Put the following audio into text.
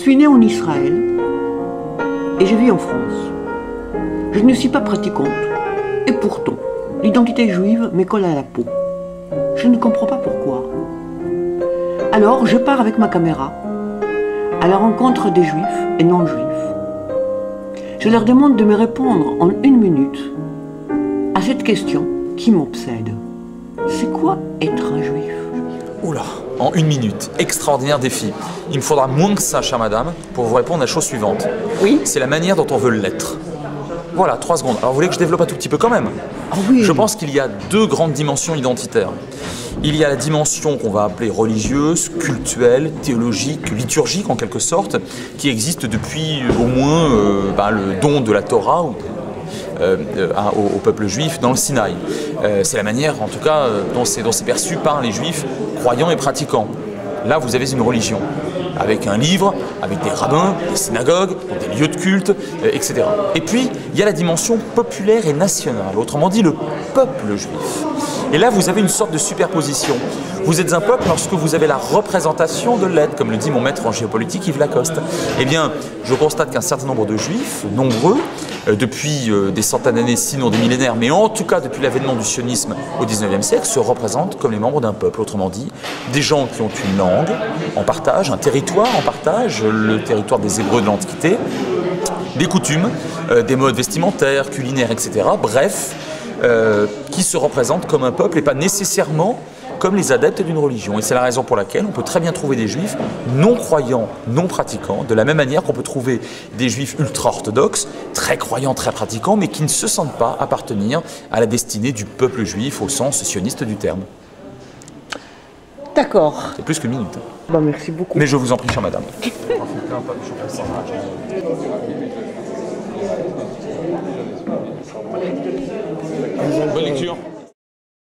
suis née en Israël et je vis en France. Je ne suis pas pratiquante et pourtant, l'identité juive me colle à la peau. Je ne comprends pas pourquoi. Alors, je pars avec ma caméra à la rencontre des juifs et non-juifs. Je leur demande de me répondre en 1 minute à cette question qui m'obsède. C'est quoi être un juif? Oula, en 1 minute, extraordinaire défi. Il me faudra moins que ça, chère madame, pour vous répondre à la chose suivante. Oui. C'est la manière dont on veut l'être. Voilà, 3 secondes. Alors vous voulez que je développe un tout petit peu quand même? Ah oui. Je pense qu'il y a 2 grandes dimensions identitaires. Il y a la dimension qu'on va appeler religieuse, cultuelle, théologique, liturgique en quelque sorte, qui existe depuis au moins le don de la Torah au peuple juif dans le Sinaï. C'est la manière, en tout cas, dont c'est perçu par les juifs croyants et pratiquants. Là, vous avez une religion, avec un livre, avec des rabbins, des synagogues, des lieux de culte, etc. Et puis, il y a la dimension populaire et nationale, autrement dit le peuple juif. Et là, vous avez une sorte de superposition. Vous êtes un peuple lorsque vous avez la représentation de l'être, comme le dit mon maître en géopolitique Yves Lacoste. Eh bien, je constate qu'un certain nombre de juifs, nombreux, depuis des centaines d'années, sinon des millénaires, mais en tout cas depuis l'avènement du sionisme au XIXe siècle, se représentent comme les membres d'un peuple. Autrement dit, des gens qui ont une langue en partage, un territoire en partage, le territoire des Hébreux de l'Antiquité, des coutumes, des modes vestimentaires, culinaires, etc. Bref, qui se représentent comme un peuple et pas nécessairement comme les adeptes d'une religion. Et c'est la raison pour laquelle on peut très bien trouver des juifs non croyants, non pratiquants, de la même manière qu'on peut trouver des juifs ultra-orthodoxes, très croyants, très pratiquants, mais qui ne se sentent pas appartenir à la destinée du peuple juif au sens sioniste du terme. D'accord. C'est plus qu'une minute. Bah, merci beaucoup. Mais je vous en prie, chère madame. Bonne lecture.